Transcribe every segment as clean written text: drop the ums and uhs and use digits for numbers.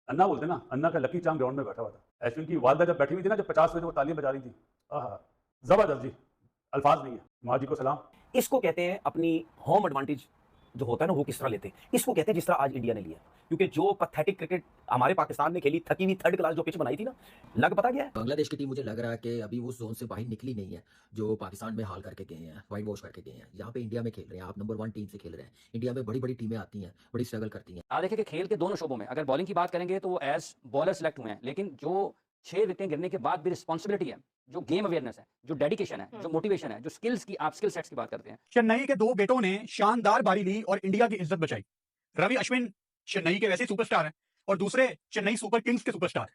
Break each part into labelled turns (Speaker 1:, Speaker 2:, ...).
Speaker 1: अन्ना बोलते ना, अन्ना का लकी चार्म ग्राउंड में बैठा हुआ था। अश्विन की वालदा जब बैठी हुई थी ना, जब 50 बजे वो तालियां बजा रही थी, आहा, जबरदस्त जी, अल्फाज नहीं है। माँ जी को सलाम।
Speaker 2: इसको कहते हैं अपनी होम एडवांटेज जो होता है ना वो किस तरह लेते हैं। इसको कहते हैं जिस तरह आज इंडिया ने लिया, क्योंकि जो पैथेटिक क्रिकेट हमारे पाकिस्तान ने खेली, थकी हुई थर्ड क्लास जो पिच बनाई थी ना, लग पता क्या है?
Speaker 3: बांग्लादेश की टीम मुझे लग रहा है कि अभी उस जोन से बाहर निकली नहीं है जो पाकिस्तान में हाल करके गए हैं, वाइट वॉश करके गए हैं। यहाँ पे इंडिया में खेल रहे हैं, आप नंबर 1 टीम से खेल रहे हैं। इंडिया में बड़ी बड़ी टीमें आती हैं, बड़ी स्ट्रगल करती हैं।
Speaker 4: आप देखिए कि खेल के दोनों शोबों में अगर बॉलिंग की बात करेंगे तो वो एज बॉलर सेलेक्ट हुए हैं, लेकिन जो 6 विकेटें गिरने के बाद भी रिस्पॉन्सिबिलिटी है, जो गेम अवेयरनेस है, जो डेडिकेशन है, जो मोटिवेशन है, जो स्किल्स की आप स्किल सेट्स की बात करते हैं।
Speaker 5: चेन्नई के दो बेटों ने शानदार बारी ली और इंडिया की इज्जत बचाई। रवि अश्विन चेन्नई के वैसे सुपरस्टार हैं और दूसरे चेन्नई सुपर किंग्स के सुपरस्टार।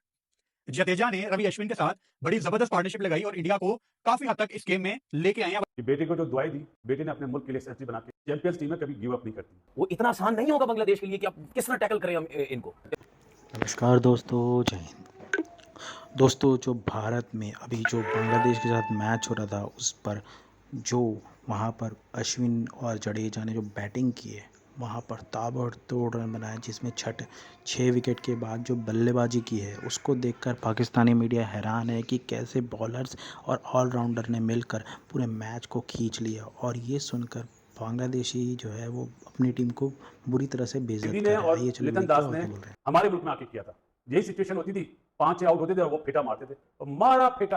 Speaker 5: जडेजा ने रवि अश्विन के साथ बड़ी जबरदस्त पार्टनरशिप लगाई और इंडिया को काफी हद तक इस गेम में लेके आए हैं।
Speaker 1: कि बेटे को जो दुआई दी, बेटे ने अपने मुल्क के लिए सेंचुरी बना के, चैंपियंस टीम में कभी गिव अप नहीं करती।
Speaker 2: वो इतना आसान नहीं होगा बांग्लादेश के लिए कि आप किस तरह टैकल करें हम इनको।
Speaker 6: नमस्कार दोस्तों, जय हिंद। दोस्तों, जो भारत में अभी जो बांग्लादेश के साथ मैच हो रहा था उस पर जो वहाँ पर अश्विन और जडेजा ने जो बैटिंग की है, वहाँ पर ताबड़तोड़ रन बनाए, जिसमें 6 विकेट के बाद जो बल्लेबाजी की है उसको देखकर पाकिस्तानी मीडिया हैरान है कि कैसे बॉलर्स और ऑलराउंडर ने मिलकर पूरे मैच को खींच लिया। और ये सुनकर बांग्लादेशी जो है वो अपनी टीम को बुरी तरह से बेइज्जत
Speaker 1: दीदी
Speaker 6: कर
Speaker 1: ने
Speaker 6: रहा
Speaker 1: और
Speaker 6: है। ये चलो
Speaker 1: लितन
Speaker 6: देखते हैं
Speaker 1: दास
Speaker 6: और
Speaker 1: ने
Speaker 6: क्या बोल रहे हैं।
Speaker 1: हमारे मुल्क में आके किया था। यही सिचुएशन होती थी, 5-6 आउट होते थे और वो फेटा मारते थे और मारा फेटा।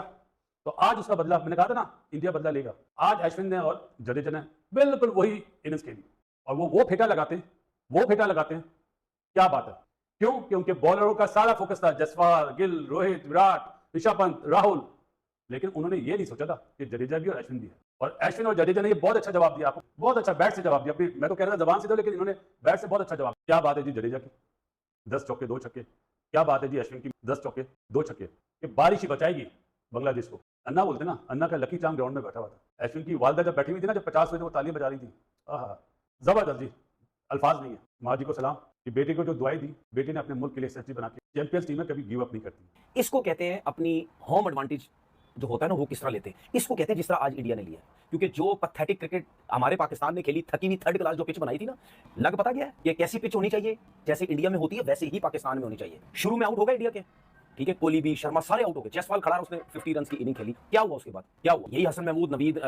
Speaker 1: तो आज उसका बदला, मैंने कहा था ना, इंडिया बदला लेगा। आज अश्विन ने और जडेजा ने बिल्कुल वही इनिंग्स खेली और वो फेटा लगाते हैं, वो फेटा लगाते हैं। क्या बात है, क्यों? क्योंकि बॉलरों का सारा फोकस था जसवाल, गिल, रोहित, विराट, ऋषभ पंत, राहुल। लेकिन उन्होंने ये नहीं सोचा था कि जडेजा भी और अश्विन भी है। और अश्विन और जडेजा ने ये बहुत अच्छा जवाब दिया आपको, बहुत अच्छा बैट से जवाब दिया। अपनी मैं तो कह रहा था जबान से दो, लेकिन इन्होंने बैट से बहुत अच्छा जवाब। क्या बात है जी जडेजा की, 10 चौके 2 छक्के। क्या बात है जी अश्विन की, 10 चौके 2 छक्के। ये बारिश ही बचाएगी बांग्लादेश को। अन्ना बोलते ना, अन्ना का लकी चार्म ग्राउंड में बैठा हुआ था। अश्विन की वालदा जब बैठी हुई थी ना, जब 50 बजे वो तालियां बजा रही थी, आहा, जबरदस्त जी, अल्फाज नहीं है। माँ जी को सलाम कि बेटे को जो दुआई दी, बेटे ने अपने मुल्क के लिए सेंचुरी बना के, चैंपियंस टीम में कभी गिव अप नहीं करती।
Speaker 2: इसको कहते हैं अपनी होम एडवांटेज जो होता है ना वो किस तरह लेते हैं। इसको कहते हैं जिस तरह आज इंडिया ने लिया, क्योंकि जो पैथेटिक क्रिकेट हमारे पाकिस्तान ने खेली, थकी हुई थर्ड क्लास जो पिच बनाई थी ना, लग पता क्या है? ये कैसी पिच होनी चाहिए? जैसे इंडिया में होती है वैसे ही पाकिस्तान में होनी चाहिए। शुरू में आउट हो गए इंडिया के, ठीक है, कोहली भी, शर्मा सारे आउट हो गए। जयसवाल खड़ा, उसने 50 रन की इनिंग खेली। क्या हुआ उसके बाद? क्या हुआ? यही हसन महमूद, नवीद,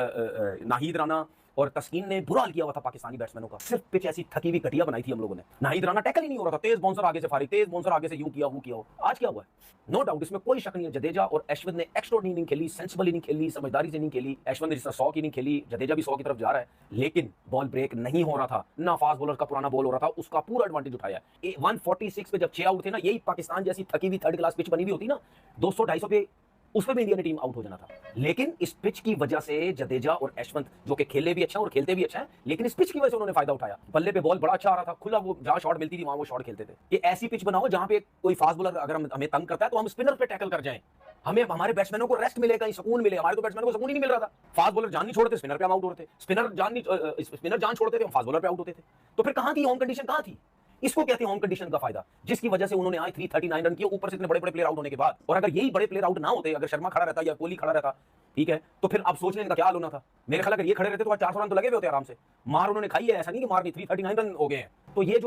Speaker 2: नाहिद राना और तस्कीन ने बुरा हाल किया हुआ था पाकिस्तानी बैट्समैनों का। सिर्फ पिच ऐसी थकी हुई घटिया बनाई थी हम लोगों ने। नाहिद राना टैकल ही नहीं हो रहा था, तेज बाउंसर आगे से फारिग, तेज बाउंसर आगे से यूं किया वो किया। आज क्या हुआ? नो डाउट, इसमें कोई शक नहीं है, जडेजा और अश्विन ने एक्स्ट्राऑर्डिनरी इनिंग खेली, सेंसिबल इनिंग खेली, समझदारी से इनिंग खेली। अश्विन ने जिस तरह 100 की इनिंग खेली, जडेजा भी 100 की तरफ जा रहा है, लेकिन बॉल ब्रेक नहीं हो रहा था ना। फास्ट बॉलर का पुराना बॉल हो रहा था, उसका पूरा एडवांटेज उठाया। 146 पे जब 6 आउट थे ना, यही पाकिस्तान जैसी थकी हुई थर्ड क्लास पिच बनी हुई होती ना, 200-250 पे, उसमें भी इंडिया ने टीम आउट हो जाना था। लेकिन इस पिच की वजह से जडेजा और अश्विन, जो कि खेले भी अच्छा और खेलते भी अच्छा है, लेकिन इस पिच की वजह से उन्होंने फायदा उठाया। बल्ले पे बॉल बड़ा अच्छा आ रहा था, खुला, वो जहां शॉट मिलती थी वहां वो शॉट खेलते थे। ये ऐसी पिच बनाओ जहां पे कोई फास्ट बॉलर अगर हमें तंग करता है तो हम स्पिनर पे टैकल कर जाएं, हमें हमारे बैट्समैनों को रेस्ट मिले, कहीं सुकून मिले। हमारे तो बैट्समैनों को सुकून ही नहीं मिल रहा था। फास्ट बॉलर जान नहीं छोड़ते, स्पिनर पे हम आउट होते थे। स्पिनर जान छोड़ते थे, हम फास्ट बॉलर पे आउट होते थे। तो फिर कहां थी होम कंडीशन, कहां थी? इसको कहते हैं होम कंडीशन का फायदा, जिसकी वजह से उन्होंने आज 339 रन किए, ऊपर से इतने बड़े बड़े प्लेयर आउट होने के बाद। और अगर यही बड़े प्लेयर आउट ना होते, अगर शर्मा खड़ा रहता या कोहली खड़ा रहता, ठीक है, तो फिर अब सोचने का क्या हाल होना था। मेरे ख्याल अगर ये खड़े रहते तो 400 रन तो लगे हुए होते आराम से। मार उन्होंने खाई है, ऐसा नहीं कि मार नहीं, 339 रन हो गए हैं। तो ये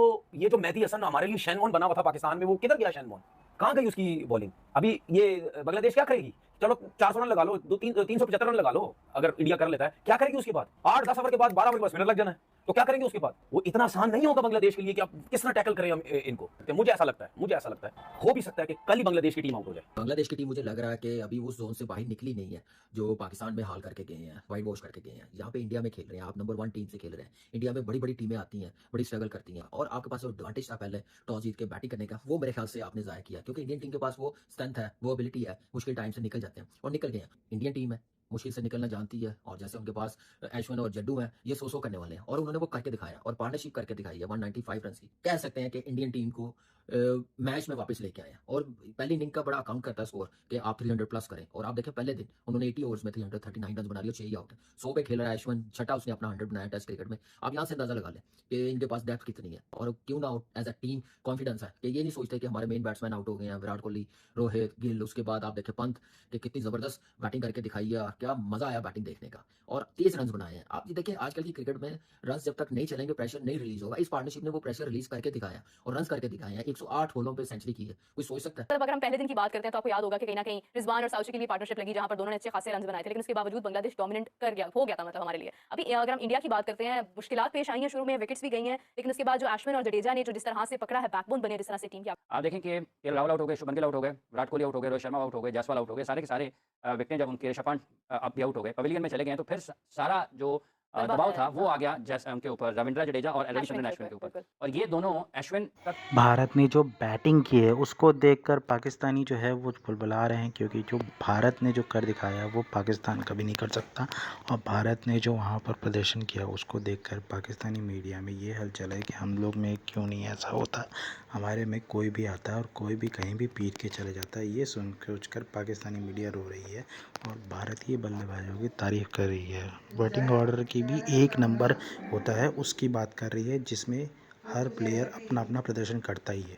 Speaker 2: जो मेहदी हसन हमारे लिए शैनवॉन बना हुआ था पाकिस्तान में, वो किधर गया शैनवॉन? कहां गई उसकी बॉलिंग? अभी ये बांग्लादेश क्या करेगी? चलो 400 रन लगा लो, 375 रन लगा लो, अगर इंडिया कर लेता है, क्या करेगी उसके बाद? 8-10 ओवर के बाद, 12 ओवर के बाद स्पिनर लग जाना है, तो क्या करेंगे उसके बाद? वो इतना आसान नहीं होगा बांग्लादेश के लिए कि आप किस तरह टैकल करें हम इनको। तो मुझे ऐसा लगता है, हो भी सकता है कि कल ही बांग्लादेश की टीम आउट हो जाए।
Speaker 3: बांग्लादेश की टीम मुझे लग रहा है कि अभी उस जोन से बाहर निकली नहीं है जो पाकिस्तान में हाल करके गए हैं, वाइट वॉश करके गए हैं। यहाँ पे इंडिया में खेल रहे हैं, आप नंबर 1 टीम से खेल रहे हैं। इंडिया में बड़ी बड़ी टीमें आती हैं, बड़ी स्ट्रगल करती हैं, और आपके पास जो एडवांटेज था पहले टॉस जीत के बैटिंग करने का, वो मेरे ख्याल से आपने जाया किया, क्योंकि इंडियन टीम के पास वो स्ट्रेंथ है, वो एबिलिटी है, मुश्किल टाइम से निकल जाते हैं और निकल गए हैं। इंडियन टीम है, मुश्किल से निकलना जानती है, और जैसे उनके पास अश्विन और जड्डू हैं, ये 100 करने वाले हैं, और उन्होंने वो करके दिखाया और पार्टनरशिप करके दिखाई है 195 रन की। कह सकते हैं कि इंडियन टीम को मैच में वापस लेके आए हैं। और पहली इनिंग का बड़ा अकाउंट करता है स्कोर कि आप 300 प्लस करें, और आप देखें पहले दिन उन्होंने 80 ओवर्स में 339 रन बना लिया, 6 ही आउट। 100 पे खेल रहा है अश्विन, छठा उसने अपना 100 बनाया टेस्ट क्रिकेट में। आप यहाँ से अंदाजा लगा लें कि इनके पास डेप्थ कितनी है, और क्यों ना एज अ टीम कॉन्फिडेंस है कि ये नहीं सोचते कि हमारे मेन बैट्समैन आउट हो गए हैं, विराट कोहली, रोहित, गिल, उसके बाद आप देखें पंत कि कितनी जबरदस्त बैटिंग करके दिखाई है, क्या मजा आया बैटिंग देखने का और तेज रन बनाए हैं। आप ये देखिए आजकल की क्रिकेट में रन जब तक नहीं चलेंगे प्रेशर नहीं रिलीज होगा। इस पार्टनरशिप ने वो प्रेशर रिलीज करके दिखाया और रन करके दिखाए हैं। 108 होलों पे सेंचुरी की है, कोई सोच सकता है?
Speaker 7: मतलब अगर हम पहले दिन की बात करते हैं तो आपको याद होगा कि कहीं ना कहीं रिजवान और साउची के लिए पार्टनरशिप लगी जहां पर दोनों ने अच्छे खासे रन बनाए थे, लेकिन उसके बावजूद बांग्लादेश डोमिनेंट हो गया था मतलब हमारे लिए। अभी अगर हम इंडिया की बात करते हैं, मुश्किलात पेश आई हैं, शुरू में विकेट्स भी गई हैं, लेकिन उसके बाद जो अश्विन और जडेजा ने जो जिस तरह से पकड़ा है, बैकबोन बने जिस तरह से टीम की।
Speaker 4: आप देखें कि राहुल आउट हो गए, शुभमन गिल आउट हो गए, विराट कोहली आउट हो गए, रोहित शर्मा आउट हो गए, जायसवाल आउट हो गए, सारे के सारे विकेट जब उनके ऋषभ पंत अब भी आउट हो गए, पवेलियन में चले गए हैं, तो फिर सारा जो दबाव था वो आ गया जैसे उनके ऊपर रविंद्र जडेजा और रविचंद्रन अश्विन के ऊपर। और ये दोनों अश्विन तक
Speaker 6: भारत ने जो बैटिंग की है उसको देखकर पाकिस्तानी जो है वो बुलबुला रहे हैं, क्योंकि जो भारत ने जो कर दिखाया वो पाकिस्तान कभी नहीं कर सकता। और भारत ने जो वहाँ पर प्रदर्शन किया उसको देखकर पाकिस्तानी मीडिया में ये हलचल है कि हम लोग में क्यों नहीं ऐसा होता, हमारे में कोई भी आता है और कोई भी कहीं भी पीट के चले जाता है। ये सुन कर पाकिस्तानी मीडिया रो रही है और भारतीय बल्लेबाजों की तारीफ़ कर रही है। बैटिंग ऑर्डर की भी एक नंबर होता है उसकी बात कर रही है, जिसमें हर प्लेयर अपना अपना प्रदर्शन करता ही है।